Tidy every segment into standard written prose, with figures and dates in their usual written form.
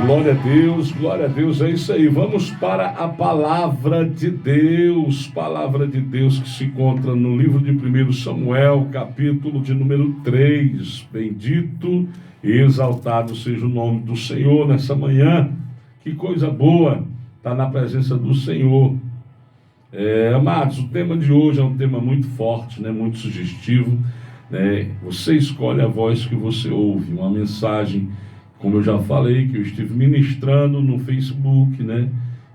Glória a Deus, é isso aí. Vamos para a palavra de Deus que se encontra no livro de 1 Samuel, capítulo de número 3. Bendito e exaltado seja o nome do Senhor nessa manhã. Que coisa boa estar na presença do Senhor. Amados, o tema de hoje é um tema muito forte, né? Muito sugestivo, né? Você escolhe a voz que você ouve. Uma mensagem, como eu já falei, que eu estive ministrando no Facebook, né?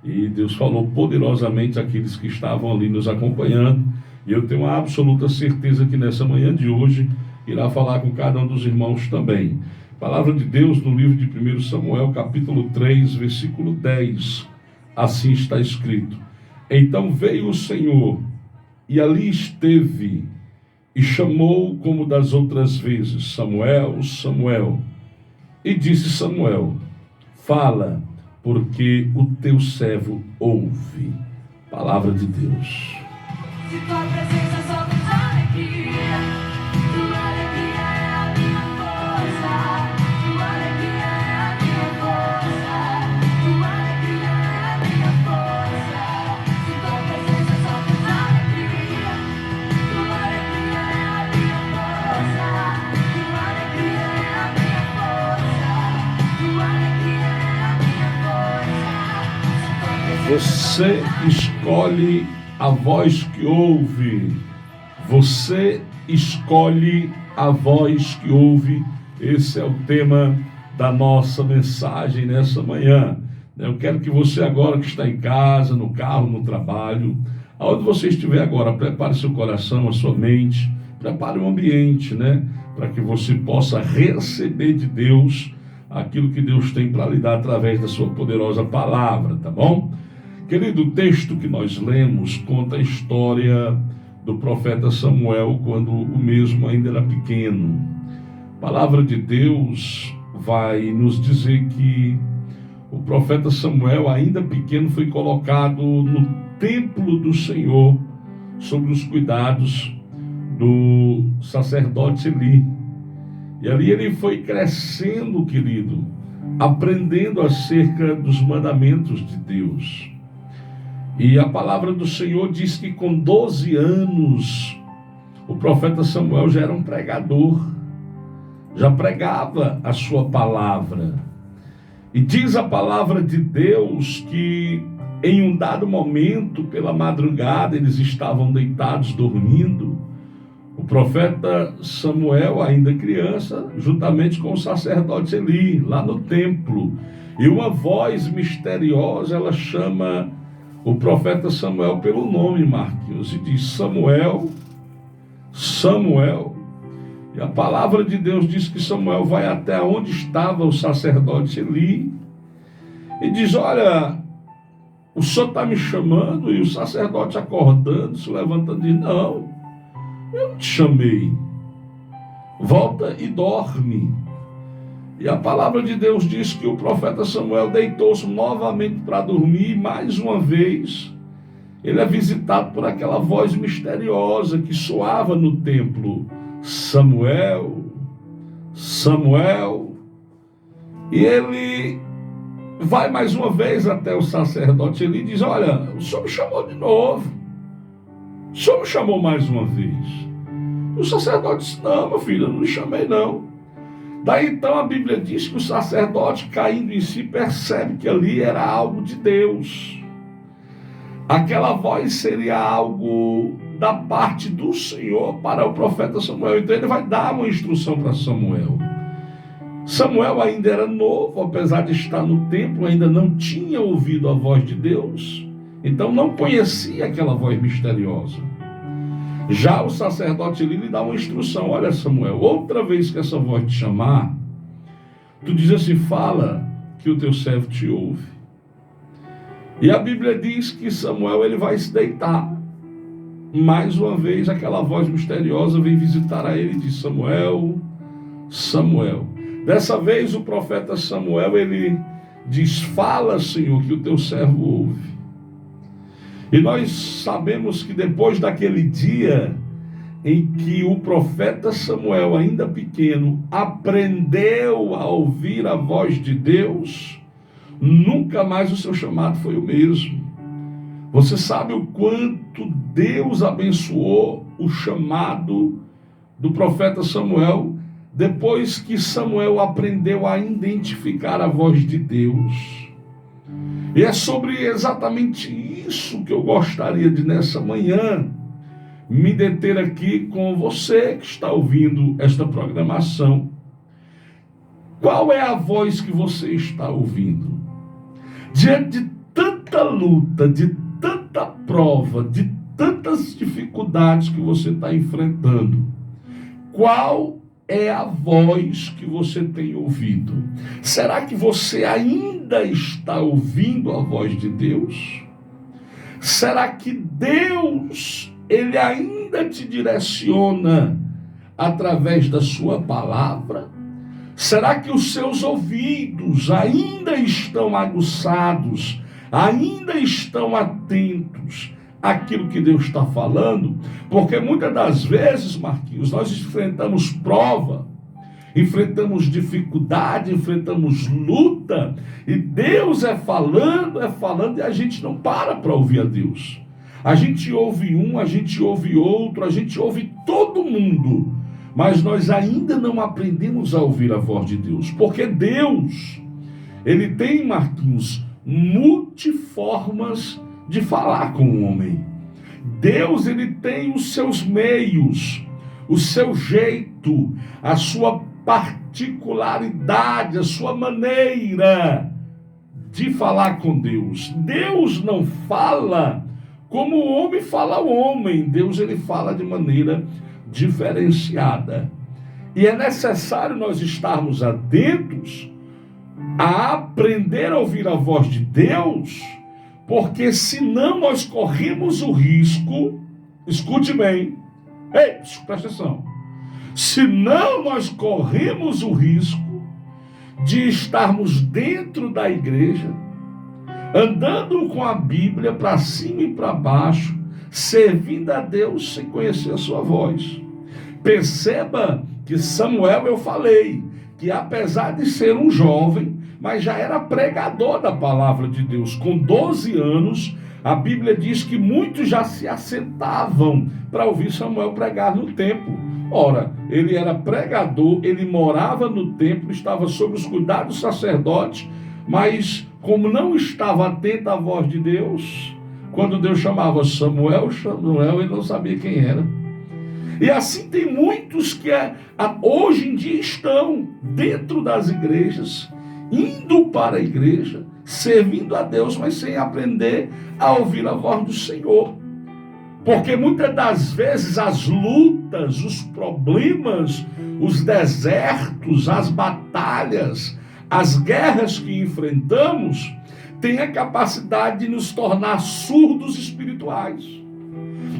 E Deus falou poderosamente àqueles que estavam ali nos acompanhando. E eu tenho uma absoluta certeza que nessa manhã de hoje irá falar com cada um dos irmãos também. Palavra de Deus no livro de 1 Samuel, capítulo 3, versículo 10. Assim está escrito: Então veio o Senhor, e ali esteve, e chamou como das outras vezes: Samuel, Samuel. E disse Samuel: Fala, porque o teu servo ouve. Palavra de Deus. Se tua presença só traz alegria, tua alegria é a minha força, tua alegria é a minha força, tua alegria é a minha força. Se tua presença só traz alegria, tua alegria é a minha força, tua alegria é a minha força, tua alegria é a minha força. Você escolhe a voz que ouve. Você escolhe a voz que ouve. Esse é o tema da nossa mensagem nessa manhã. Eu quero que você agora que está em casa, no carro, no trabalho, aonde você estiver agora, prepare seu coração, a sua mente, prepare o ambiente, né? Para que você possa receber de Deus aquilo que Deus tem para lhe dar através da sua poderosa palavra, tá bom? Querido, o texto que nós lemos conta a história do profeta Samuel quando o mesmo ainda era pequeno. A palavra de Deus vai nos dizer que o profeta Samuel, ainda pequeno, foi colocado no templo do Senhor, sob os cuidados do sacerdote Eli. E ali ele foi crescendo, querido, aprendendo acerca dos mandamentos de Deus. E a palavra do Senhor diz que com 12 anos, o profeta Samuel já era um pregador, já pregava a sua palavra. E diz a palavra de Deus que em um dado momento, pela madrugada, eles estavam deitados, dormindo. O profeta Samuel, ainda criança, juntamente com o sacerdote Eli, lá no templo. E uma voz misteriosa, ela chama o profeta Samuel pelo nome, Marquinhos, e diz: Samuel, Samuel. E a palavra de Deus diz que Samuel vai até onde estava o sacerdote Eli e diz: olha, o senhor está me chamando? E o sacerdote acordando, se levantando, diz: não, eu não te chamei, volta e dorme. E a palavra de Deus diz que o profeta Samuel deitou-se novamente para dormir, e mais uma vez ele é visitado por aquela voz misteriosa que soava no templo: Samuel, Samuel. E ele vai mais uma vez até o sacerdote Eli e diz: olha, o senhor me chamou de novo, o senhor me chamou mais uma vez. E o sacerdote disse: não, meu filho, eu não lhe chamei não. Daí então a Bíblia diz que o sacerdote, caindo em si, percebe que ali era algo de Deus. Aquela voz seria algo da parte do Senhor para o profeta Samuel. Então ele vai dar uma instrução para Samuel. Samuel ainda era novo, apesar de estar no templo, ainda não tinha ouvido a voz de Deus. Então não conhecia aquela voz misteriosa. Já o sacerdote Eli lhe dá uma instrução: olha, Samuel, outra vez que essa voz te chamar, tu diz assim: fala, que o teu servo te ouve. E a Bíblia diz que Samuel ele vai se deitar. Mais uma vez aquela voz misteriosa vem visitar a ele e diz: Samuel, Samuel. Dessa vez o profeta Samuel ele diz: fala, Senhor, que o teu servo ouve. E nós sabemos que depois daquele dia em que o profeta Samuel, ainda pequeno, aprendeu a ouvir a voz de Deus, nunca mais o seu chamado foi o mesmo. Você sabe o quanto Deus abençoou o chamado do profeta Samuel, depois que Samuel aprendeu a identificar a voz de Deus. E é sobre exatamente isso que eu gostaria de, nessa manhã, me deter aqui com você que está ouvindo esta programação. Qual é a voz que você está ouvindo? Diante de tanta luta, de tanta prova, de tantas dificuldades que você está enfrentando, qual é a voz que você tem ouvido? Será que você ainda está ouvindo a voz de Deus? Será que Deus, Ele ainda te direciona através da sua palavra? Será que os seus ouvidos ainda estão aguçados, ainda estão atentos àquilo que Deus está falando? Porque muitas das vezes, Marquinhos, nós enfrentamos prova, enfrentamos dificuldade, enfrentamos luta, e Deus é falando, e a gente não para ouvir a Deus. A gente ouve um, a gente ouve outro, a gente ouve todo mundo, mas nós ainda não aprendemos a ouvir a voz de Deus, porque Deus, Ele tem, Marquinhos, multiformas de falar com o homem. Deus, Ele tem os seus meios, o seu jeito, a sua particularidade, a sua maneira de falar com Deus. Deus não fala como o homem fala ao homem. Deus, Ele fala de maneira diferenciada. E é necessário nós estarmos atentos a aprender a ouvir a voz de Deus, porque senão nós corremos o risco, escute bem, ei, presta atenção, senão nós corremos o risco de estarmos dentro da igreja, andando com a Bíblia para cima e para baixo, servindo a Deus sem conhecer a sua voz. Perceba que Samuel, eu falei, que apesar de ser um jovem, mas já era pregador da palavra de Deus. Com 12 anos, a Bíblia diz que muitos já se assentavam para ouvir Samuel pregar no templo. Ora, ele era pregador, ele morava no templo, estava sob os cuidados do sacerdote, mas como não estava atento à voz de Deus, quando Deus chamava Samuel, ele não sabia quem era. E assim tem muitos que hoje em dia estão dentro das igrejas, indo para a igreja, servindo a Deus, mas sem aprender a ouvir a voz do Senhor. Porque muitas das vezes as lutas, os problemas, os desertos, as batalhas, as guerras que enfrentamos, têm a capacidade de nos tornar surdos espirituais.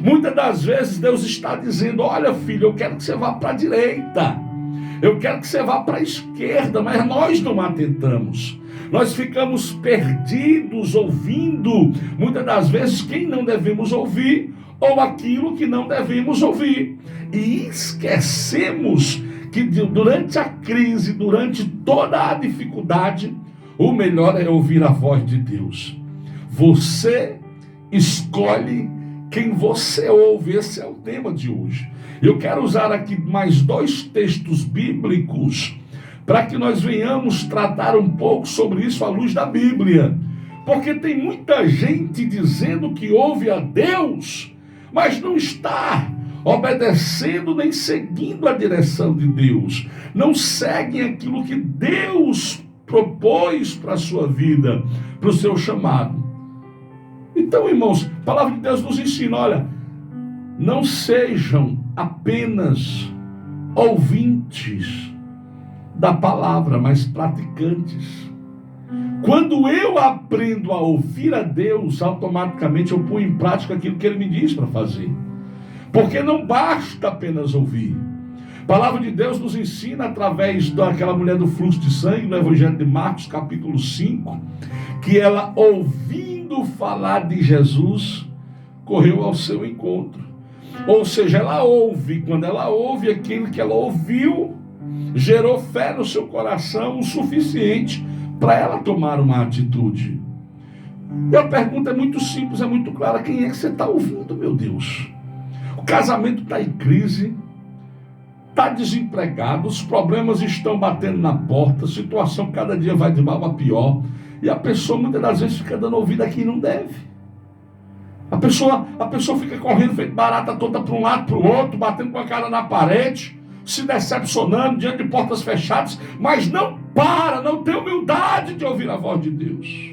Muitas das vezes Deus está dizendo: olha, filho, eu quero que você vá para a direita, eu quero que você vá para a esquerda, mas nós não atentamos. Nós ficamos perdidos ouvindo, muitas das vezes, quem não devemos ouvir, ou aquilo que não devemos ouvir. E esquecemos que durante a crise, durante toda a dificuldade, o melhor é ouvir a voz de Deus. Você escolhe quem você ouve. Esse é o tema de hoje. Eu quero usar aqui mais 2 textos bíblicos para que nós venhamos tratar um pouco sobre isso à luz da Bíblia. Porque tem muita gente dizendo que ouve a Deus, mas não está obedecendo nem seguindo a direção de Deus. Não seguem aquilo que Deus propôs para a sua vida, para o seu chamado. Então, irmãos, a palavra de Deus nos ensina, olha, não sejam apenas ouvintes da palavra, mas praticantes. Quando eu aprendo a ouvir a Deus, automaticamente eu ponho em prática aquilo que Ele me diz para fazer. Porque não basta apenas ouvir. A palavra de Deus nos ensina através daquela mulher do fluxo de sangue, no Evangelho de Marcos, capítulo 5, que ela, ouvindo falar de Jesus, correu ao seu encontro. Ou seja, ela ouve. Quando ela ouve, aquilo que ela ouviu gerou fé no seu coração o suficiente para ela tomar uma atitude. E a pergunta é muito simples, é muito clara: quem é que você está ouvindo, meu Deus? O casamento está em crise, está desempregado, os problemas estão batendo na porta, a situação cada dia vai de mal a pior, e a pessoa muitas das vezes fica dando ouvido a quem não deve. A pessoa fica correndo feito barata toda para um lado, para o outro, batendo com a cara na parede, se decepcionando diante de portas fechadas, mas não tem humildade de ouvir a voz de Deus.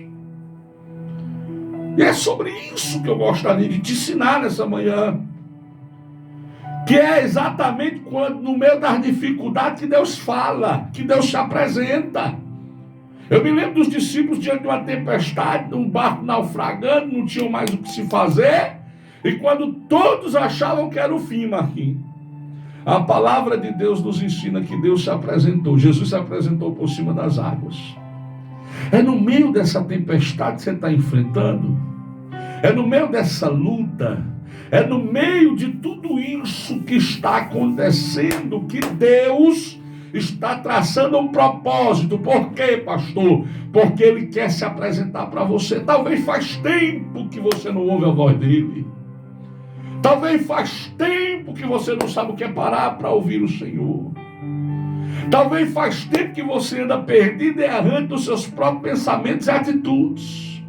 E é sobre isso que eu gostaria de te ensinar nessa manhã. Que é exatamente quando, no meio das dificuldades, que Deus fala, que Deus se apresenta. Eu me lembro dos discípulos diante de uma tempestade, num barco naufragando, não tinham mais o que se fazer, e quando todos achavam que era o fim, Marquinhos, a palavra de Deus nos ensina que Deus se apresentou, Jesus se apresentou por cima das águas. É no meio dessa tempestade que você está enfrentando, é no meio dessa luta, é no meio de tudo isso que está acontecendo que Deus está traçando um propósito. Por quê, pastor? Porque Ele quer se apresentar para você. Talvez faz tempo que você não ouve a voz dEle. Talvez faz tempo que você não sabe o que é parar para ouvir o Senhor. Talvez faz tempo que você anda perdido e errante dos seus próprios pensamentos e atitudes.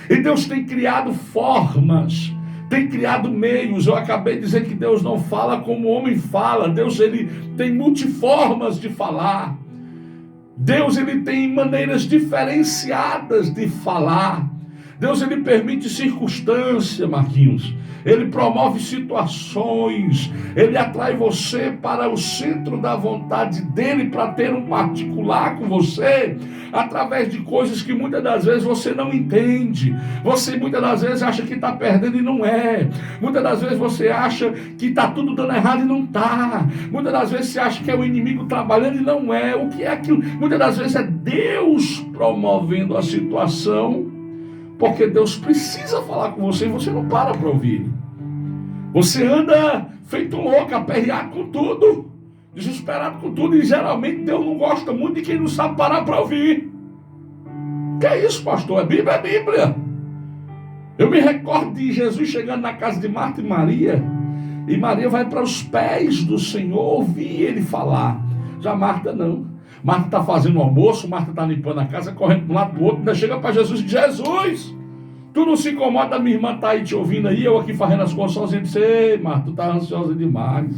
E Deus tem criado formas, tem criado meios. Eu acabei de dizer que Deus não fala como o homem fala. Deus, ele tem multiformas de falar. Deus, ele tem maneiras diferenciadas de falar. Deus, ele permite circunstância, Marquinhos. Ele promove situações. Ele atrai você para o centro da vontade dele, para ter um particular com você, através de coisas que muitas das vezes você não entende. Você muitas das vezes acha que está perdendo e não é. Muitas das vezes você acha que está tudo dando errado e não está. Muitas das vezes você acha que é o inimigo trabalhando e não é. O que é aquilo? Muitas das vezes é Deus promovendo a situação, porque Deus precisa falar com você e você não para ouvir. Você anda feito louco, aperreado com tudo, desesperado com tudo, e geralmente Deus não gosta muito de quem não sabe parar para ouvir. Que é isso, pastor? É Bíblia, é Bíblia. Eu me recordo de Jesus chegando na casa de Marta e Maria, e Maria vai para os pés do Senhor ouvir Ele falar. Já Marta não. Marta está fazendo o almoço, Marta está limpando a casa, correndo de um lado para o outro, ainda chega para Jesus e diz: Jesus, tu não se incomoda, minha irmã está aí te ouvindo aí, eu aqui fazendo as coisas sozinho. Disse: ei, Marta, tu está ansiosa demais.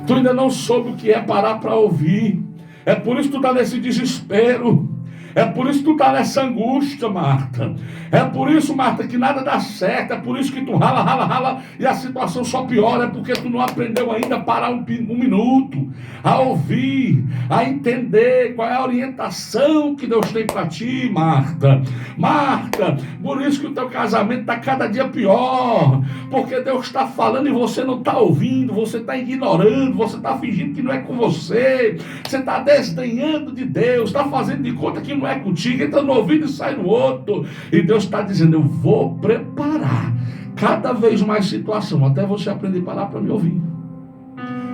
Tu ainda não soube o que é parar para ouvir. É por isso que tu está nesse desespero. É por isso que tu está nessa angústia, Marta. É por isso, Marta, que nada dá certo. É por isso que tu rala e a situação só piora. É porque tu não aprendeu ainda a parar um minuto, a ouvir, a entender qual é a orientação que Deus tem para ti, Marta. Marta, por isso que o teu casamento está cada dia pior. Porque Deus está falando e você não está ouvindo, você está ignorando, você está fingindo que não é com você. Você está desdenhando de Deus, está fazendo de conta que não é contigo, entra no ouvido e sai no outro. E Deus está dizendo: eu vou preparar cada vez mais situação, até você aprender a parar para me ouvir.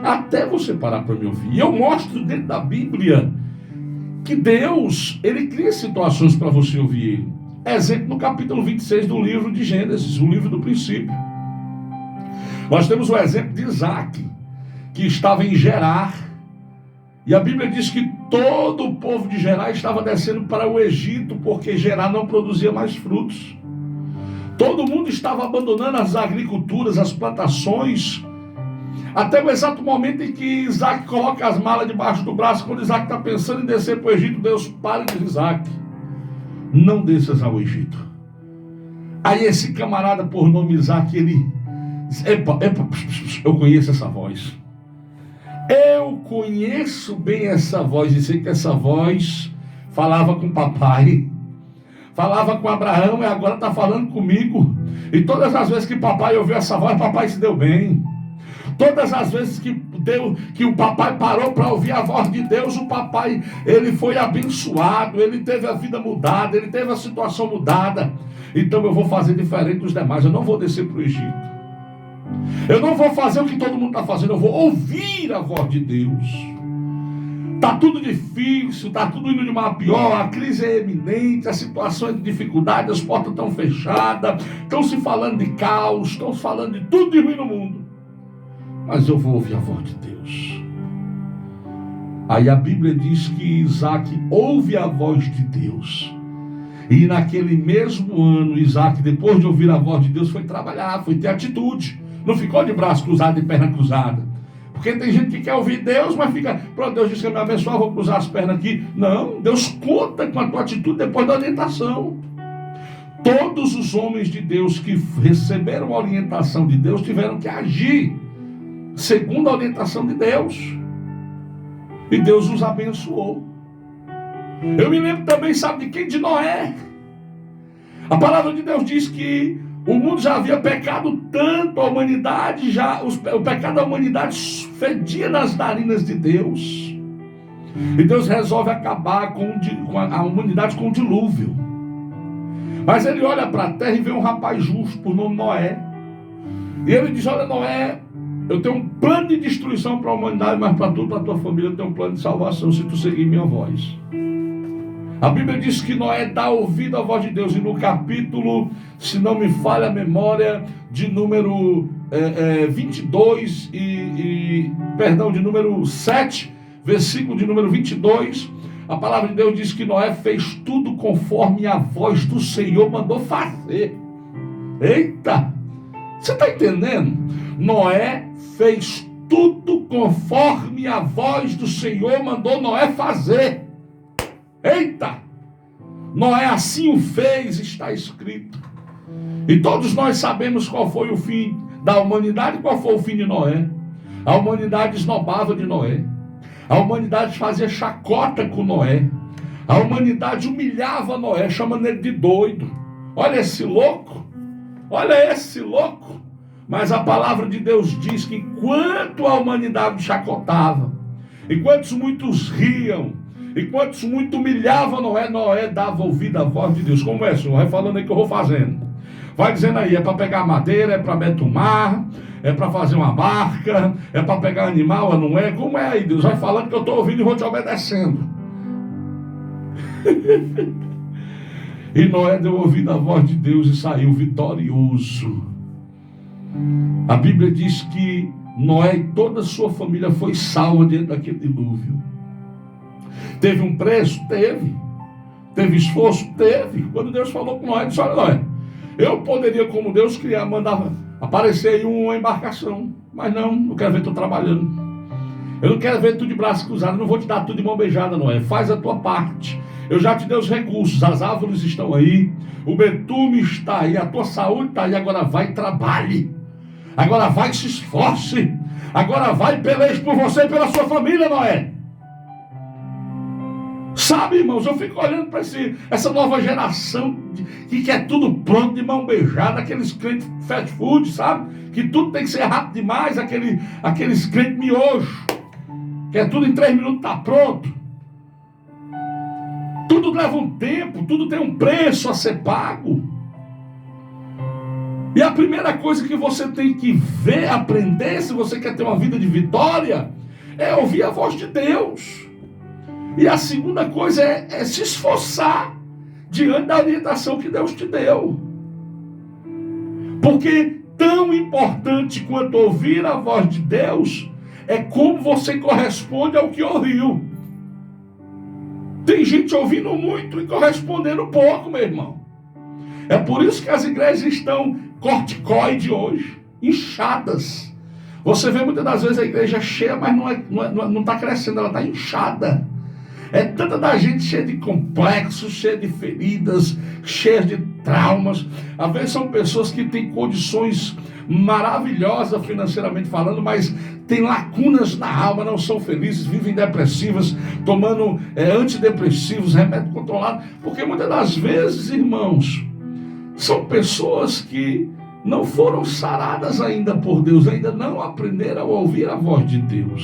Até você parar para me ouvir. E eu mostro dentro da Bíblia que Deus, Ele cria situações para você ouvir Ele. Exemplo no capítulo 26 do livro de Gênesis, o livro do princípio. Nós temos o exemplo de Isaac, que estava em Gerar. E a Bíblia diz que todo o povo de Gerar estava descendo para o Egito, porque Gerar não produzia mais frutos. Todo mundo estava abandonando as agriculturas, as plantações, até o exato momento em que Isaac coloca as malas debaixo do braço. Quando Isaac está pensando em descer para o Egito, Deus para e diz: Isaac, não desças ao Egito. Aí esse camarada por nome Isaac, ele diz: epa, eu conheço essa voz. Eu conheço bem essa voz, e sei que essa voz falava com papai, falava com Abraão e agora está falando comigo. E todas as vezes que papai ouviu essa voz, papai se deu bem. Todas as vezes que o papai parou para ouvir a voz de Deus, o papai, ele foi abençoado, ele teve a vida mudada, ele teve a situação mudada. Então eu vou fazer diferente dos demais, eu não vou descer para o Egito. Eu não vou fazer o que todo mundo está fazendo, eu vou ouvir a voz de Deus. Está tudo difícil, está tudo indo de mal a pior, a crise é eminente, a situação é de dificuldade, as portas estão fechadas, estão se falando de caos, estão se falando de tudo de ruim no mundo. Mas eu vou ouvir a voz de Deus. Aí a Bíblia diz que Isaac ouve a voz de Deus. E naquele mesmo ano, Isaac, depois de ouvir a voz de Deus, foi trabalhar, foi ter atitude. Não ficou de braço cruzado e perna cruzada. Porque tem gente que quer ouvir Deus, mas fica, pronto, Deus disse que me abençoar, vou cruzar as pernas aqui. Não, Deus conta com a tua atitude depois da orientação. Todos os homens de Deus que receberam a orientação de Deus tiveram que agir segundo a orientação de Deus. E Deus os abençoou. Eu me lembro também, sabe de quem? De Noé. A palavra de Deus diz que o mundo já havia pecado tanto, a humanidade o pecado da humanidade fedia nas narinas de Deus. E Deus resolve acabar com a humanidade com o dilúvio. Mas ele olha para a terra e vê um rapaz justo por nome Noé. E ele diz: olha, Noé, eu tenho um plano de destruição para a humanidade, mas para tu, para a tua família, eu tenho um plano de salvação se tu seguir minha voz. A Bíblia diz que Noé dá ouvido à voz de Deus. E no capítulo, se não me falha a memória, de número 22 de número 7, versículo de número 22, a palavra de Deus diz que Noé fez tudo conforme a voz do Senhor mandou fazer. Eita! Você está entendendo? Noé fez tudo conforme a voz do Senhor mandou Noé fazer. Eita! Noé assim o fez, está escrito. E todos nós sabemos qual foi o fim da humanidade, qual foi o fim de Noé. A humanidade esnobava de Noé. A humanidade fazia chacota com Noé. A humanidade humilhava Noé, chamando ele de doido. Olha esse louco. Olha esse louco. Mas a palavra de Deus diz que enquanto a humanidade chacotava, enquanto muitos riam, enquanto muito humilhava Noé, Noé dava ouvido à voz de Deus. Como é, Senhor? Vai falando aí que eu vou fazendo. Vai dizendo aí, é para pegar madeira, é para betumar, é para fazer uma barca, é para pegar animal, não é? Como é aí, Deus? Vai falando que eu estou ouvindo e vou te obedecendo. E Noé deu ouvido à voz de Deus e saiu vitorioso. A Bíblia diz que Noé e toda a sua família foi salva dentro daquele dilúvio. Teve um preço? Teve. Teve esforço? Teve. Quando Deus falou com Noé, disse: olha, Noé, eu poderia, como Deus, mandar aparecer aí uma embarcação. Mas não, eu quero ver tu trabalhando. Eu não quero ver tu de braço cruzado. Eu não vou te dar tudo de mão beijada, Noé. Faz a tua parte. Eu já te dei os recursos. As árvores estão aí. O betume está aí. A tua saúde está aí. Agora vai e trabalhe. Agora vai e se esforce. Agora vai e peleje por você e pela sua família, Noé. Sabe, irmãos, eu fico olhando para essa nova geração que quer tudo pronto, de mão beijada, aqueles crentes fast food, sabe? Que tudo tem que ser rápido demais, aqueles crentes miojo, que é tudo em 3 minutos está pronto. Tudo leva um tempo, tudo tem um preço a ser pago. E a primeira coisa que você tem que ver, aprender, se você quer ter uma vida de vitória, é ouvir a voz de Deus. E a segunda coisa é se esforçar diante da orientação que Deus te deu. Porque tão importante quanto ouvir a voz de Deus é como você corresponde ao que ouviu. Tem gente ouvindo muito e correspondendo pouco, meu irmão. É por isso que as igrejas estão corticoide hoje, inchadas. Você vê muitas das vezes a igreja cheia, mas não está crescendo, ela está inchada. É tanta da gente cheia de complexos, cheia de feridas, cheia de traumas. Às vezes são pessoas que têm condições maravilhosas financeiramente falando, mas têm lacunas na alma, não são felizes, vivem depressivas, tomando antidepressivos, remédio controlado. Porque muitas das vezes, irmãos, são pessoas que não foram saradas ainda por Deus, ainda não aprenderam a ouvir a voz de Deus.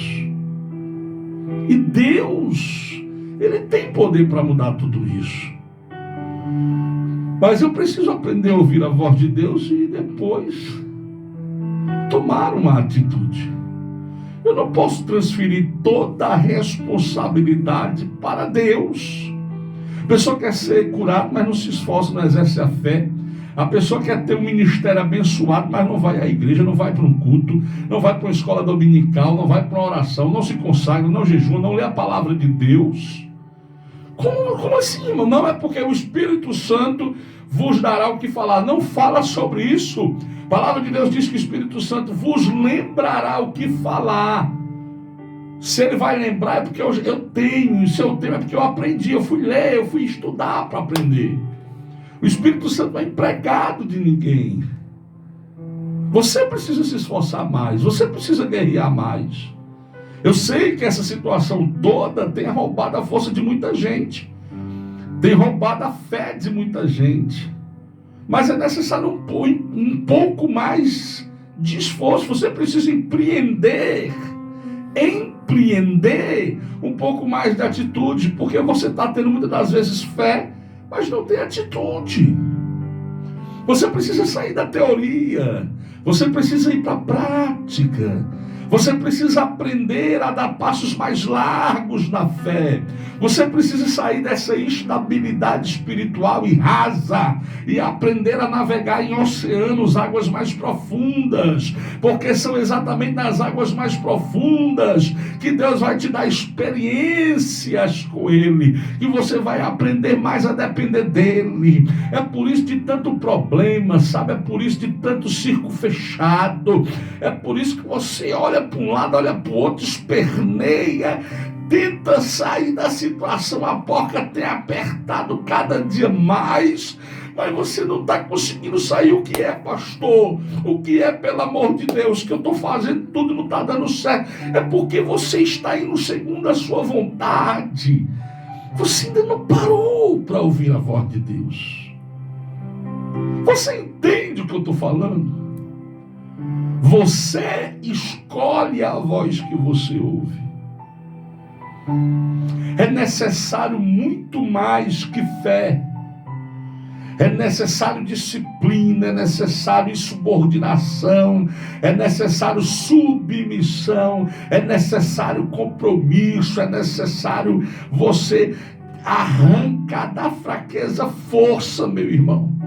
E Deus, Ele tem poder para mudar tudo isso. Mas eu preciso aprender a ouvir a voz de Deus e depois tomar uma atitude. Eu não posso transferir toda a responsabilidade para Deus. A pessoa quer ser curada, mas não se esforça, não exerce a fé. A pessoa quer ter um ministério abençoado, mas não vai à igreja, não vai para um culto, não vai para uma escola dominical, não vai para uma oração, não se consagra, não jejua, não lê a palavra de Deus. Como assim, irmão? Não é porque o Espírito Santo vos dará o que falar. Não fala sobre isso. A palavra de Deus diz que o Espírito Santo vos lembrará o que falar. Se ele vai lembrar é porque eu tenho. Se eu tenho é porque eu aprendi. Eu fui ler, eu fui estudar para aprender. O Espírito Santo não é empregado de ninguém. Você precisa se esforçar mais. Você precisa guerrear mais. Eu sei que essa situação toda tem roubado a força de muita gente. Tem roubado a fé de muita gente. Mas é necessário um pouco mais de esforço. Você precisa empreender um pouco mais de atitude. Porque você está tendo muitas das vezes fé, mas não tem atitude. Você precisa sair da teoria. Você precisa ir para a prática. Você precisa aprender a dar passos mais largos na fé. Você precisa sair dessa instabilidade espiritual e rasa e aprender a navegar em oceanos, águas mais profundas. Porque são exatamente nas águas mais profundas que Deus vai te dar experiências com Ele. E você vai aprender mais a depender dEle. É por isso de tanto problema, sabe? É por isso de tanto circo fechado. É por isso que você olha para um lado, olha para o outro, esperneia, tenta sair da situação, a porca tem apertado cada dia mais, mas você não está conseguindo sair. O que é, pastor? O que é, pelo amor de Deus, que eu estou fazendo tudo e não está dando certo? É porque você está indo segundo a sua vontade. Você ainda não parou para ouvir a voz de Deus. Você entende o que eu estou falando? Você escolhe a voz que você ouve. É necessário muito mais que fé. É necessário disciplina, é necessário insubordinação, é necessário submissão, é necessário compromisso, é necessário você arrancar da fraqueza força, meu irmão,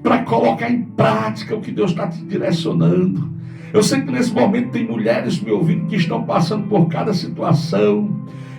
para colocar em prática o que Deus está te direcionando. Eu sei que nesse momento tem mulheres me ouvindo que estão passando por cada situação.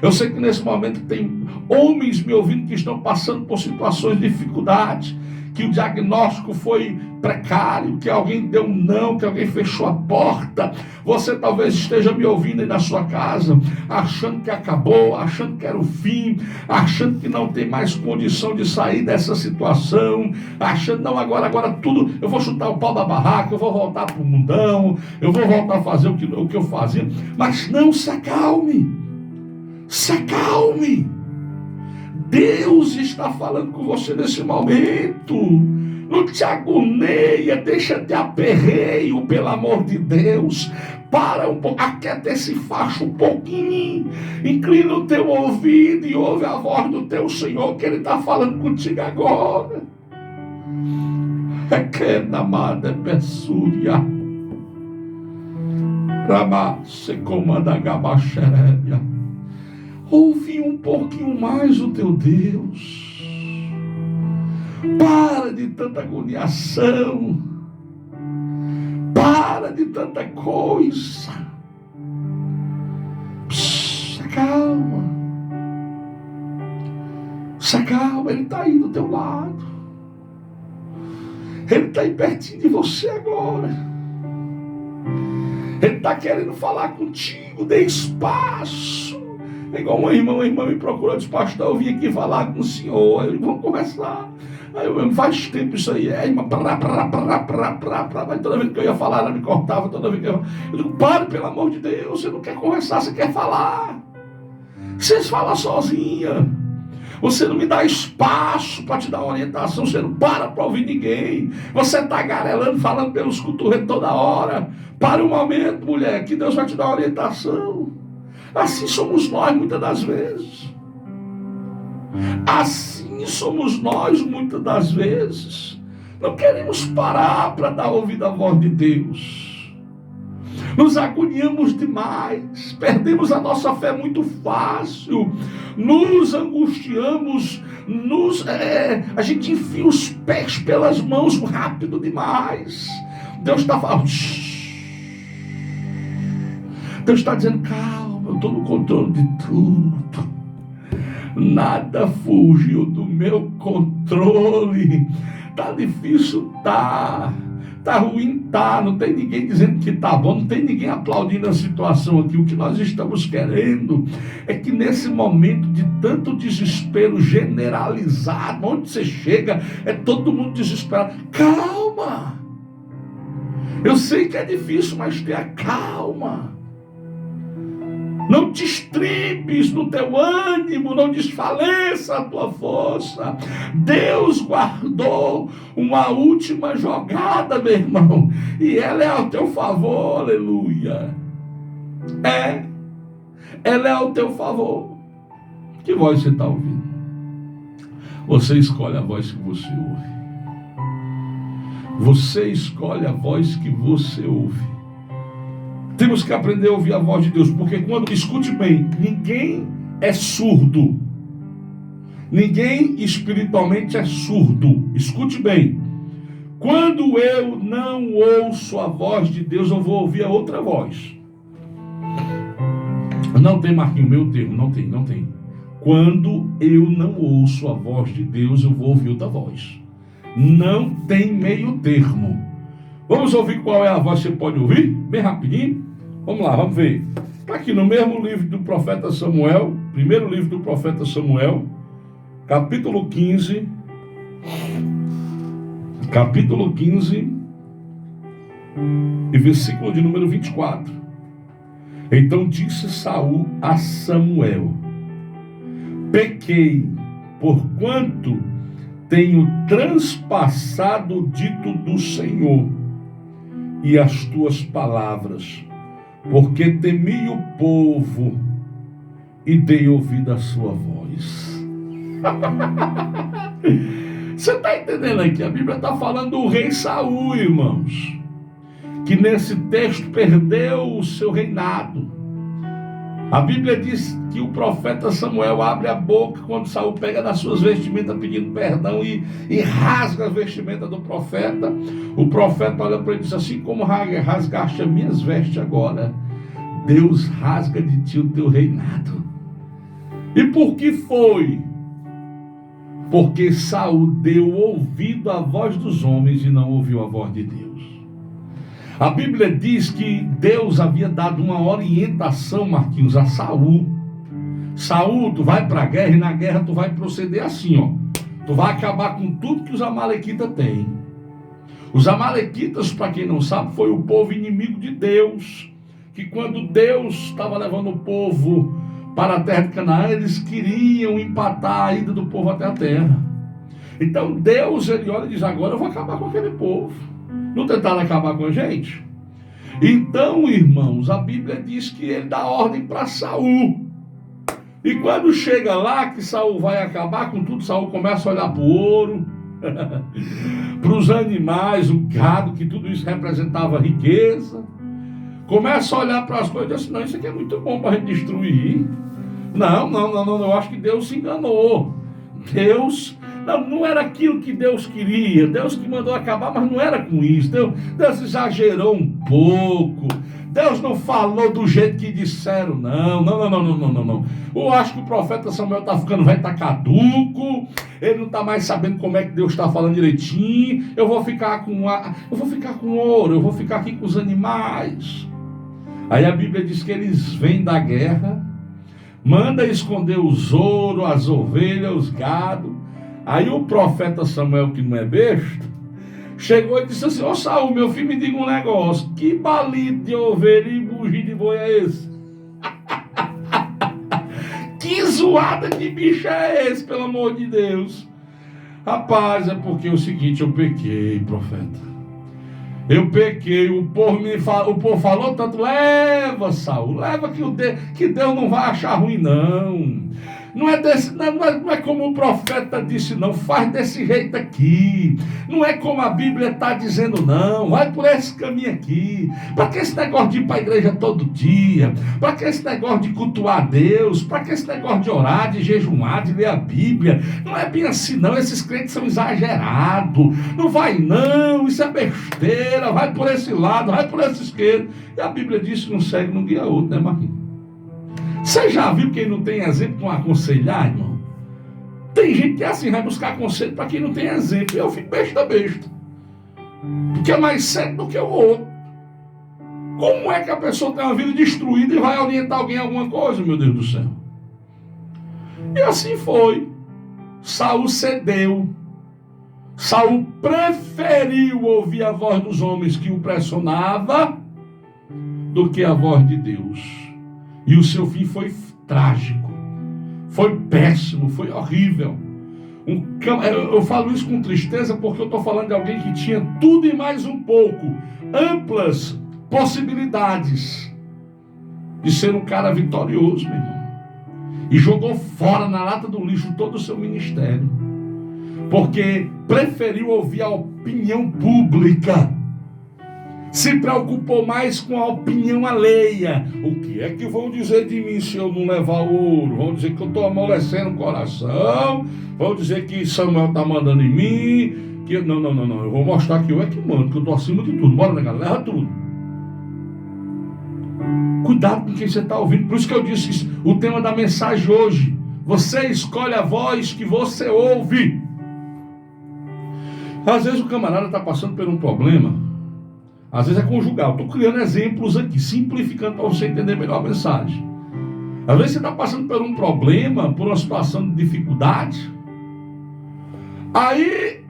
Eu sei que nesse momento tem homens me ouvindo que estão passando por situações de dificuldade, que o diagnóstico foi precário, que alguém deu um não, que alguém fechou a porta. Você talvez esteja me ouvindo aí na sua casa, achando que acabou, achando que era o fim, achando que não tem mais condição de sair dessa situação, achando, não, agora tudo, eu vou chutar o pau da barraca, eu vou voltar para o mundão, eu vou voltar a fazer o que eu fazia. Mas não, se acalme. Se acalme. Deus está falando com você nesse momento. Não te agoneia, deixa de aperreio, pelo amor de Deus. Para um pouco, aquieta esse facho um pouquinho. Inclina o teu ouvido e ouve a voz do teu Senhor, que Ele está falando contigo agora. É que namada persúria. Rama se comanda gabaxeréia. Ouve um pouquinho mais o teu Deus. Para de tanta agoniação. Para de tanta coisa. Se acalma. Se acalma. Ele está aí do teu lado. Ele está aí pertinho de você agora. Ele está querendo falar contigo. Dê espaço. É igual uma irmã me procurou, disse, pastor, eu vim aqui falar com o senhor, aí vamos conversar. Aí eu, faz tempo isso aí, irmã, mas toda vez que eu ia falar, ela me cortava, toda vez que eu digo, pare, pelo amor de Deus, você não quer conversar, você quer falar. Você fala sozinha. Você não me dá espaço para te dar uma orientação, você não para ouvir ninguém. Você está garelando, falando pelos cotovelos toda hora. Para um momento, mulher, que Deus vai te dar uma orientação. Assim somos nós muitas das vezes. Assim somos nós muitas das vezes. Não queremos parar para dar ouvido à voz de Deus. nos agoniamos demais, perdemos a nossa fé muito fácil, nos angustiamos, a gente enfia os pés pelas mãos rápido demais. Deus está falando, Deus está dizendo, calma, eu estou no controle de tudo, nada fugiu do meu controle. Tá difícil, tá ruim, tá, não tem ninguém dizendo que tá bom, não tem ninguém aplaudindo a situação aqui. O que nós estamos querendo é que nesse momento de tanto desespero generalizado, onde você chega, é todo mundo desesperado. Calma! Eu sei que é difícil, mas tenha calma. Não te estribes no teu ânimo, não desfaleça a tua força. Deus guardou uma última jogada, meu irmão, e ela é ao teu favor, aleluia. Ela é ao teu favor. Que voz você está ouvindo? Você escolhe a voz que você ouve. Você escolhe a voz que você ouve. Temos que aprender a ouvir a voz de Deus, porque quando, escute bem, ninguém é surdo. Ninguém espiritualmente é surdo. Escute bem. Quando eu não ouço a voz de Deus, eu vou ouvir a outra voz. Não tem, Marquinhos, meu termo, não tem. Quando eu não ouço a voz de Deus, eu vou ouvir outra voz. Não tem meio termo. Vamos ouvir qual é a voz que você pode ouvir? Bem rapidinho. Vamos lá, vamos ver. Está aqui no mesmo livro do profeta Samuel, primeiro livro do profeta Samuel, capítulo 15, e versículo de número 24. Então disse Saul a Samuel: pequei, porquanto tenho transpassado o dito do Senhor e as tuas palavras, porque temi o povo e dei ouvido à sua voz. Você está entendendo aqui? A Bíblia está falando do rei Saul, irmãos, que nesse texto perdeu o seu reinado. A Bíblia diz que o profeta Samuel abre a boca quando Saul pega nas suas vestimentas pedindo perdão e rasga as vestimentas do profeta. O profeta olha para ele e diz: assim como rasgaste as minhas vestes agora, Deus rasga de ti o teu reinado. E por que foi? Porque Saul deu ouvido à voz dos homens e não ouviu a voz de Deus. A Bíblia diz que Deus havia dado uma orientação, Marquinhos, a Saul. Saul, tu vai para a guerra e na guerra tu vai proceder assim, ó. Tu vai acabar com tudo que os amalequitas têm. Os amalequitas, para quem não sabe, foi o povo inimigo de Deus, que quando Deus estava levando o povo para a terra de Canaã, eles queriam empatar a ida do povo até a terra. Então Deus, ele olha e diz: agora eu vou acabar com aquele povo. Não tentaram acabar com a gente? Então, irmãos, a Bíblia diz que ele dá ordem para Saul. E quando chega lá, que Saul vai acabar com tudo, Saul começa a olhar para o ouro, para os animais, o gado, que tudo isso representava riqueza. Começa a olhar para as coisas e diz assim: não, isso aqui é muito bom para a gente destruir. Não, eu acho que Deus se enganou. Deus... Não era aquilo que Deus queria. Deus que mandou acabar, mas não era com isso. Deus exagerou um pouco. Deus não falou do jeito que disseram. Não. Eu acho que o profeta Samuel está ficando velho, está caduco. Ele não está mais sabendo como é que Deus está falando direitinho. Eu vou ficar com ouro. Eu vou ficar aqui com os animais. Aí a Bíblia diz que eles vêm da guerra, manda esconder os ouro, as ovelhas, os gados. Aí o profeta Samuel, que não é besta, chegou e disse assim: ô Saul, meu filho, me diga um negócio. Que balito de ovelha e bugi de boi é esse? Que zoada de bicho é esse, pelo amor de Deus? Rapaz, é porque é o seguinte: eu pequei, profeta. Eu pequei, o povo falou tanto: leva, Saul, leva que Deus não vai achar ruim, não. não é como o profeta disse, não. Faz desse jeito aqui. Não é como a Bíblia está dizendo, não. Vai por esse caminho aqui. Para que esse negócio de ir para a igreja todo dia? Para que esse negócio de cultuar a Deus? Para que esse negócio de orar, de jejuar, de ler a Bíblia? Não é bem assim, não. Esses crentes são exagerados. Não vai, não. Isso é besteira. Vai por esse lado, vai por esse esquerdo. E a Bíblia diz que não segue, não guia outro, né, Marquinhos? Você já viu quem não tem exemplo com aconselhar, irmão? Tem gente que é assim, vai buscar conselho para quem não tem exemplo. Eu fico besta. Porque é mais certo do que o outro. Como é que a pessoa tem uma vida destruída e vai orientar alguém em alguma coisa, meu Deus do céu? E assim foi. Saul cedeu. Saul preferiu ouvir a voz dos homens que o pressionava do que a voz de Deus. E o seu fim foi trágico, foi péssimo, foi horrível. Eu falo isso com tristeza porque eu estou falando de alguém que tinha tudo e mais um pouco, amplas possibilidades de ser um cara vitorioso, meu irmão. E jogou fora na lata do lixo todo o seu ministério, porque preferiu ouvir a opinião pública. Se preocupou mais com a opinião alheia. O que é que vão dizer de mim se eu não levar ouro? Vão dizer que eu estou amolecendo o coração. Vão dizer que Samuel está mandando em mim. Que não. Eu vou mostrar que eu é que mando, que eu estou acima de tudo. Bora, galera, leva tudo. Cuidado com quem você está ouvindo. Por isso que eu disse isso, o tema da mensagem hoje. Você escolhe a voz que você ouve. Às vezes o camarada está passando por um problema. Às vezes é conjugal. Estou criando exemplos aqui, simplificando para você entender melhor a mensagem. Às vezes você está passando por um problema, por uma situação de dificuldade. Aí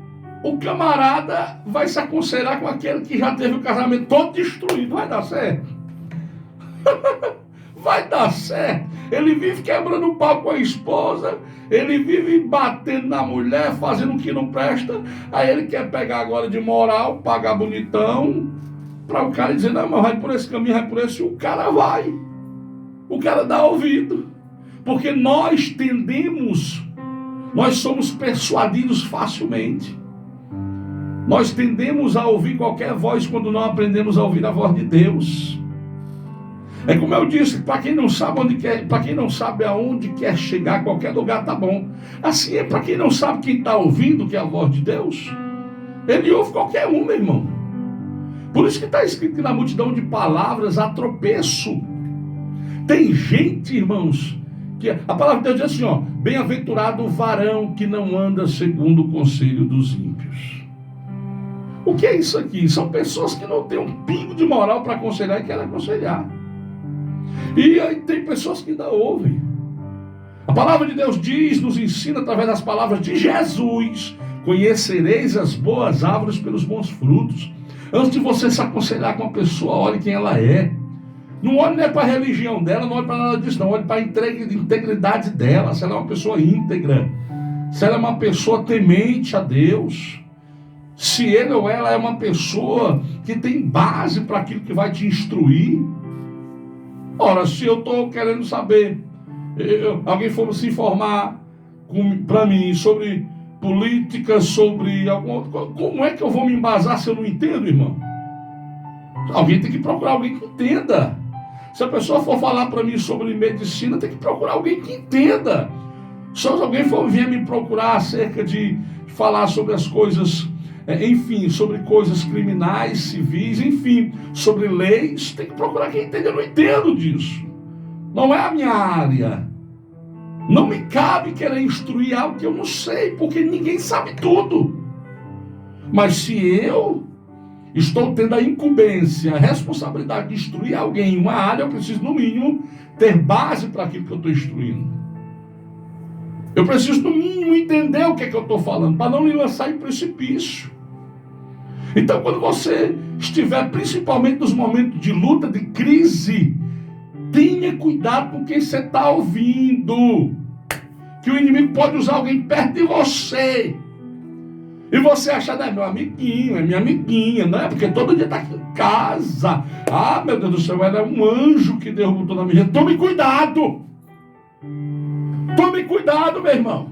o camarada vai se aconselhar com aquele que já teve o casamento todo destruído. Vai dar certo? Vai dar certo. Ele vive quebrando o pau com a esposa. Ele vive batendo na mulher, fazendo o que não presta. Aí ele quer pegar agora de moral, pagar bonitão, para o cara dizer, não, mas vai por esse caminho, vai por esse. O cara vai. O cara dá ouvido. Porque nós tendemos, nós somos persuadidos facilmente. Nós tendemos a ouvir qualquer voz quando não aprendemos a ouvir a voz de Deus. É como eu disse, para quem não sabe onde quer, para quem não sabe aonde quer chegar, qualquer lugar tá bom. Assim é para quem não sabe quem está ouvindo que é a voz de Deus. Ele ouve qualquer um, meu irmão. Por isso que está escrito que na multidão de palavras há tropeço. Tem gente, irmãos, que a palavra de Deus diz assim, ó, bem-aventurado o varão que não anda segundo o conselho dos ímpios. O que é isso aqui? São pessoas que não têm um pingo de moral para aconselhar e querem aconselhar. E aí tem pessoas que ainda ouvem. A palavra de Deus diz, nos ensina através das palavras de Jesus, conhecereis as boas árvores pelos bons frutos. Antes de você se aconselhar com a pessoa, olhe quem ela é. Não olhe para a religião dela, não olhe para nada disso, não. Olhe para a integridade dela, se ela é uma pessoa íntegra, se ela é uma pessoa temente a Deus, se ele ou ela é uma pessoa que tem base para aquilo que vai te instruir. Ora, se eu estou querendo saber, alguém for se informar para mim sobre política, sobre alguma coisa, como é que eu vou me embasar se eu não entendo, irmão? Alguém tem que procurar alguém que entenda. Se a pessoa for falar para mim sobre medicina, tem que procurar alguém que entenda. Se alguém for vir me procurar acerca de falar sobre as coisas, enfim, sobre coisas criminais, civis, enfim, sobre leis, tem que procurar quem entende. Eu não entendo disso. Não é a minha área. Não me cabe querer instruir algo que eu não sei, porque ninguém sabe tudo. Mas se eu estou tendo a incumbência, a responsabilidade de instruir alguém em uma área, eu preciso, no mínimo, ter base para aquilo que eu estou instruindo. Eu preciso, no mínimo, entender o que é que eu estou falando, para não me lançar em precipício. Então, quando você estiver, principalmente nos momentos de luta, de crise, tenha cuidado com quem você está ouvindo. Que o inimigo pode usar alguém perto de você. E você achar, é meu amiguinho, é minha amiguinha, não é? Porque todo dia está aqui em casa. Ah, meu Deus do céu, ela é um anjo que Deus botou na minha vida. Tome cuidado. Tome cuidado, meu irmão.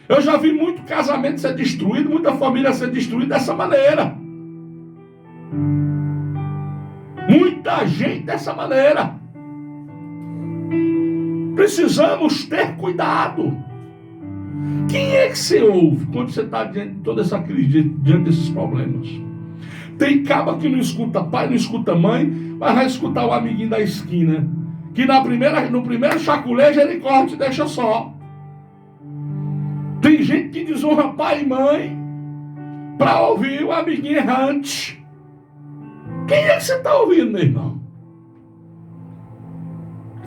Eu já vi muito casamento ser destruído, muita família ser destruída dessa maneira. Muita gente dessa maneira. Precisamos ter cuidado. Quem é que você ouve quando você está diante de toda essa crise, diante desses problemas? Tem caba que não escuta pai, não escuta mãe, mas vai escutar o amiguinho da esquina, que no primeiro chaculejo ele corre e te deixa só. Tem gente que desonra pai e mãe para ouvir o amiguinho errante. Quem é que você está ouvindo, meu irmão?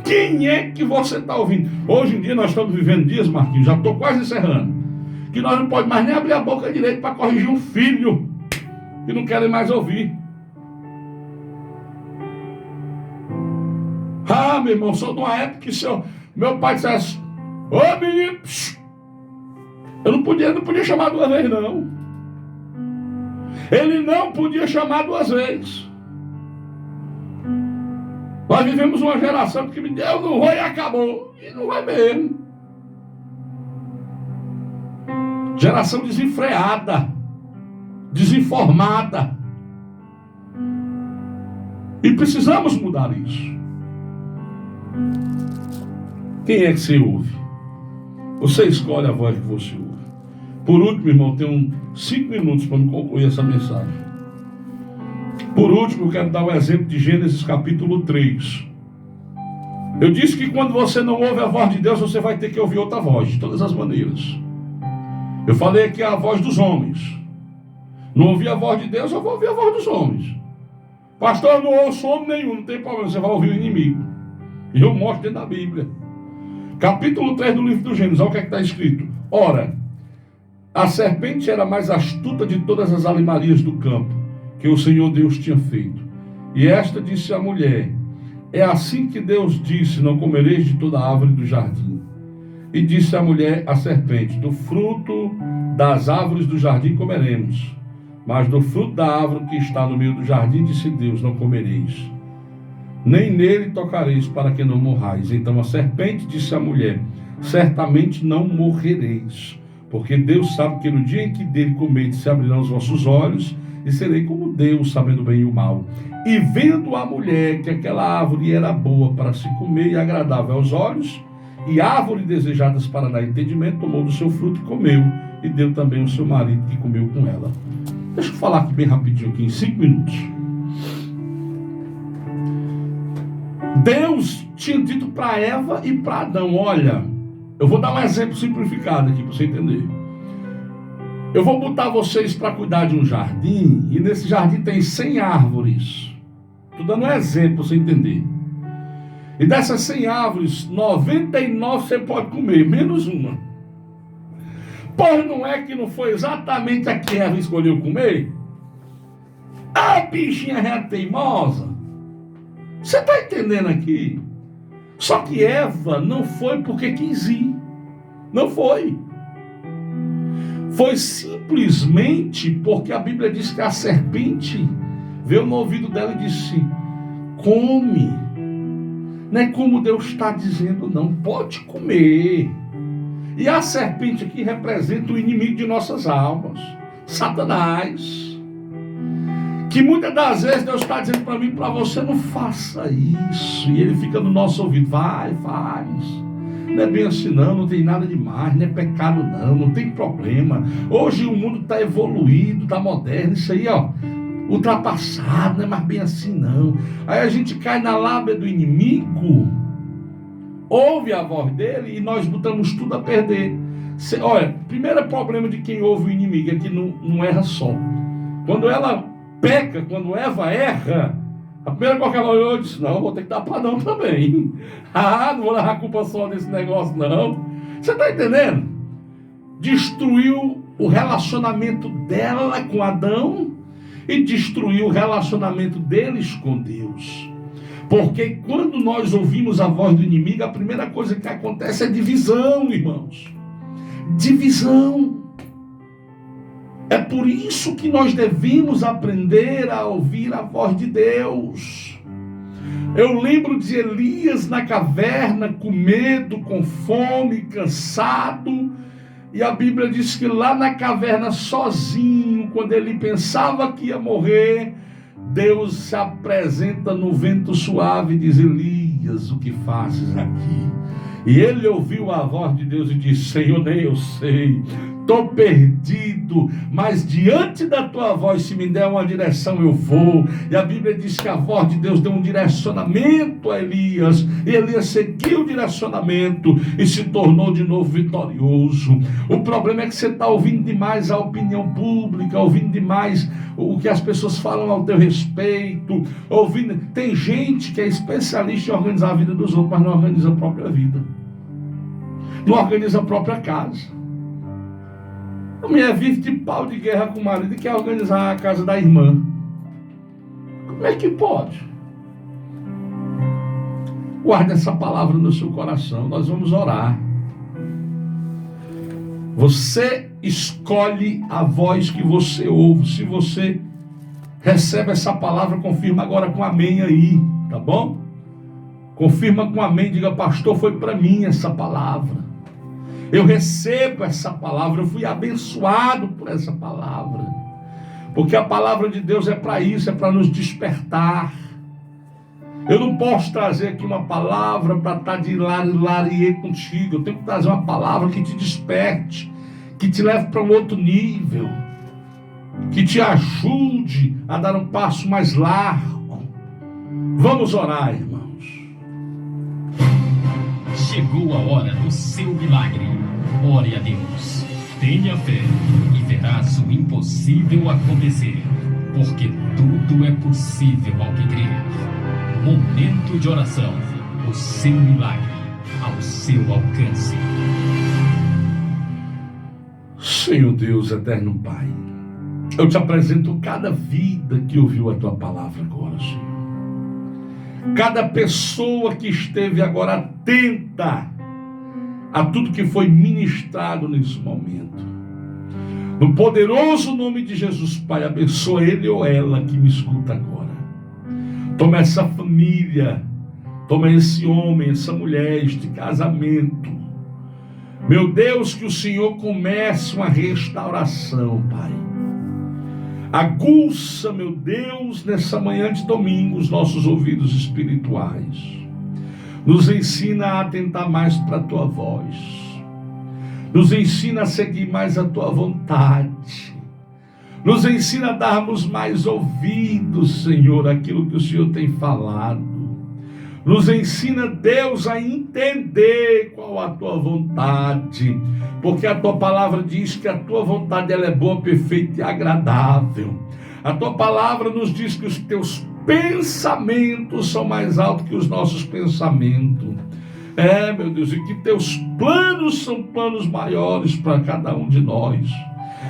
Quem é que você está ouvindo? Hoje em dia nós estamos vivendo dias, Marquinhos, já estou quase encerrando, que nós não podemos mais nem abrir a boca direito para corrigir um filho que não querem mais ouvir. Ah, meu irmão, sou de uma época que meu pai dissesse: ô menino, eu não podia chamar duas vezes, não. Ele não podia chamar duas vezes. Nós vivemos uma geração que me deu, não vai e acabou. E não vai mesmo. Geração desenfreada, desinformada. E precisamos mudar isso. Quem é que você ouve? Você escolhe a voz que você ouve. Por último, irmão, tenho 5 minutos para me concluir essa mensagem. Por último, eu quero dar o exemplo de Gênesis capítulo 3. Eu disse que quando você não ouve a voz de Deus, você vai ter que ouvir outra voz, de todas as maneiras. Eu falei aqui a voz dos homens. Não ouvi a voz de Deus, eu vou ouvir a voz dos homens. Pastor, eu não ouço homem nenhum, não tem problema, você vai ouvir o inimigo. E eu mostro dentro da Bíblia. Capítulo 3 do livro do Gênesis, olha o que está escrito. Ora, a serpente era mais astuta de todas as animalias do campo que o Senhor Deus tinha feito. E esta disse à mulher: é assim que Deus disse: não comereis de toda árvore do jardim. E disse a mulher à serpente: do fruto das árvores do jardim comeremos, mas do fruto da árvore que está no meio do jardim, disse Deus: não comereis, nem nele tocareis, para que não morrais. Então a serpente disse à mulher: certamente não morrereis, porque Deus sabe que no dia em que dele comerdes se abrirão os vossos olhos, e serei como Deus, sabendo o bem e o mal. E vendo a mulher que aquela árvore era boa para se comer e agradável aos olhos, e árvore desejadas para dar entendimento, tomou do seu fruto e comeu, e deu também ao seu marido, que comeu com ela. Deixa eu falar aqui bem rapidinho, aqui, em 5 minutos. Deus tinha dito para Eva e para Adão: olha, eu vou dar um exemplo simplificado aqui para você entender. Eu vou botar vocês para cuidar de um jardim, e nesse jardim tem 100 árvores. Estou dando um exemplo para você entender. E dessas 100 árvores, 99 você pode comer, menos uma. Pois não é que não foi exatamente a que Eva escolheu comer? A bichinha é teimosa. Você está entendendo aqui? Só que Eva não foi porque quis ir. Não foi. Foi simplesmente porque a Bíblia diz que a serpente veio no ouvido dela e disse: come. Não é como Deus está dizendo, não. Pode comer. E a serpente aqui representa o inimigo de nossas almas, Satanás. Que muitas das vezes Deus está dizendo para mim, para você: não faça isso. E ele fica no nosso ouvido: vai, faz. Não é bem assim não, não tem nada demais, não é pecado não, não tem problema. Hoje o mundo está evoluído, está moderno, isso aí ó, ultrapassado, não é mais bem assim não. Aí a gente cai na lábia do inimigo, ouve a voz dele e nós botamos tudo a perder. Olha, o primeiro problema de quem ouve o inimigo é que não erra só. Quando ela peca, quando Eva erra, a primeira coisa que ela olhou, disse: não, vou ter que dar padrão também. Não vou levar a culpa só desse negócio, não. Você está entendendo? Destruiu o relacionamento dela com Adão e destruiu o relacionamento deles com Deus. Porque quando nós ouvimos a voz do inimigo, a primeira coisa que acontece é divisão, irmãos. Divisão. É por isso que nós devemos aprender a ouvir a voz de Deus. Eu lembro de Elias na caverna, com medo, com fome, cansado. E a Bíblia diz que lá na caverna, sozinho, quando ele pensava que ia morrer, Deus se apresenta no vento suave e diz: Elias, o que fazes aqui? E ele ouviu a voz de Deus e disse: Senhor, nem eu sei, estou perdido, mas diante da tua voz, se me der uma direção, eu vou. E a Bíblia diz que a voz de Deus deu um direcionamento a Elias, e Elias seguiu o direcionamento e se tornou de novo vitorioso. O problema é que você está ouvindo demais a opinião pública, ouvindo demais o que as pessoas falam ao teu respeito, ouvindo. Tem gente que é especialista em organizar a vida dos outros, mas não organiza a própria vida, não organiza a própria casa. A mulher vive de pau de guerra com o marido e quer organizar a casa da irmã. Como é que pode? Guarde essa palavra no seu coração. Nós vamos orar. Você escolhe a voz que você ouve. Se você recebe essa palavra, confirma agora com amém aí, tá bom? Confirma com amém. Diga: pastor, foi para mim essa palavra. Eu recebo essa palavra, eu fui abençoado por essa palavra. Porque a palavra de Deus é para isso, é para nos despertar. Eu não posso trazer aqui uma palavra para estar de lariê contigo. Eu tenho que trazer uma palavra que te desperte, que te leve para um outro nível, que te ajude a dar um passo mais largo. Vamos orar, irmãos. Chegou a hora do seu milagre. Ore a Deus. Tenha fé e verás o impossível acontecer. Porque tudo é possível ao que crer. Momento de oração. O seu milagre ao seu alcance. Senhor Deus, eterno Pai, eu te apresento cada vida que ouviu a tua palavra agora, Senhor. Cada pessoa que esteve agora atenta a tudo que foi ministrado nesse momento. No poderoso nome de Jesus, Pai, abençoa ele ou ela que me escuta agora. Toma essa família, toma esse homem, essa mulher, este casamento. Meu Deus, que o Senhor comece uma restauração, Pai. Aguça, meu Deus, nessa manhã de domingo, os nossos ouvidos espirituais. Nos ensina a atentar mais para a tua voz. Nos ensina a seguir mais a tua vontade. Nos ensina a darmos mais ouvidos, Senhor, àquilo que o Senhor tem falado. Nos ensina, Deus, a entender qual a tua vontade, porque a tua palavra diz que a tua vontade ela é boa, perfeita e agradável. A tua palavra nos diz que os teus pensamentos são mais altos que os nossos pensamentos. Meu Deus, e que teus planos são planos maiores para cada um de nós.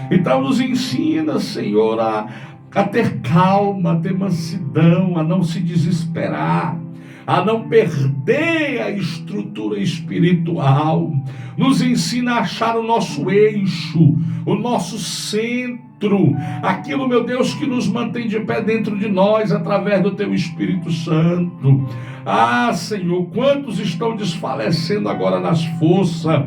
Então nos ensina, Senhor, a ter calma, a ter mansidão, a não se desesperar, a não perder a estrutura espiritual. Nos ensina a achar o nosso eixo, o nosso centro, aquilo, meu Deus, que nos mantém de pé dentro de nós, através do Teu Espírito Santo. Senhor, quantos estão desfalecendo agora nas forças?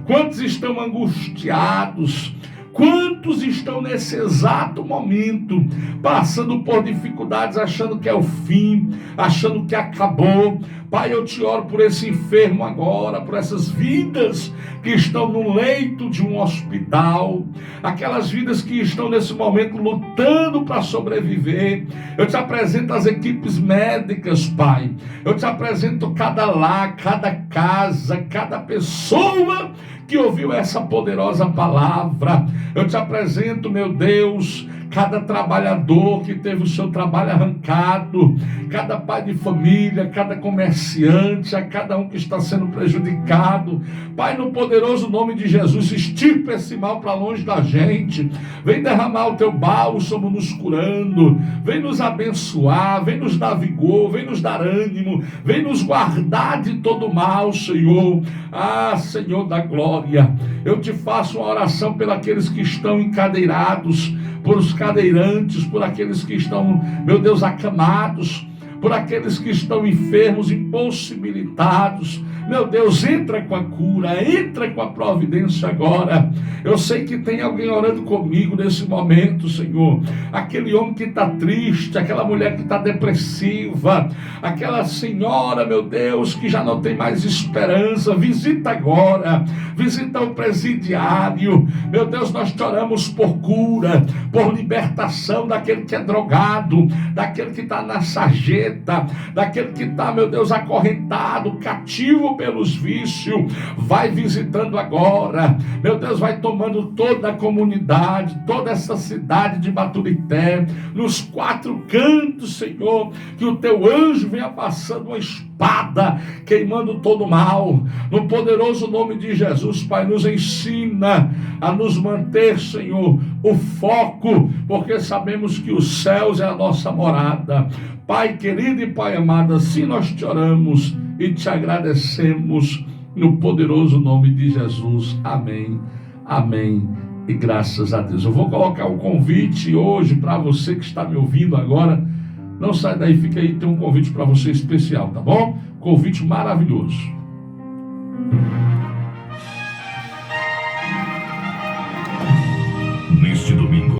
Quantos estão angustiados? Quantos estão nesse exato momento passando por dificuldades, achando que é o fim, achando que acabou? Pai, eu te oro por esse enfermo agora, por essas vidas que estão no leito de um hospital, aquelas vidas que estão nesse momento lutando para sobreviver. Eu te apresento as equipes médicas, Pai. Eu te apresento cada lar, cada casa, cada pessoa que ouviu essa poderosa palavra. Eu te apresento, meu Deus, cada trabalhador que teve o seu trabalho arrancado, cada pai de família, cada comerciante, a cada um que está sendo prejudicado. Pai, no poderoso nome de Jesus, extirpa esse mal para longe da gente. Vem derramar o teu bálsamo nos curando, vem nos abençoar, vem nos dar vigor, vem nos dar ânimo, vem nos guardar de todo mal, Senhor. Senhor da glória, eu te faço uma oração pelos aqueles que estão encadeirados, por os cadeirantes, por aqueles que estão, meu Deus, acamados. por aqueles que estão enfermos, impossibilitados. Meu Deus, entra com a cura, entra com a providência agora. Eu sei que tem alguém orando comigo nesse momento, Senhor. Aquele homem que está triste, aquela mulher que está depressiva, aquela senhora, meu Deus, que já não tem mais esperança. Visita agora, visita o presidiário. Meu Deus, nós te oramos por cura, por libertação daquele que é drogado, daquele que está na sarjeta, daquele que está, meu Deus, acorrentado, cativo pelos vícios. Vai visitando agora, meu Deus, vai tomando toda a comunidade, toda essa cidade de Baturité, nos 4 cantos, Senhor, que o teu anjo venha passando uma espada, queimando todo o mal, no poderoso nome de Jesus. Pai, nos ensina a nos manter, Senhor, o foco, porque sabemos que os céus é a nossa morada. Pai querido e Pai amado, assim nós te oramos e te agradecemos no poderoso nome de Jesus. Amém, amém e graças a Deus. Eu vou colocar o convite hoje para você que está me ouvindo agora. Não sai daí, fica aí, tem um convite para você especial, tá bom? Convite maravilhoso. Neste domingo,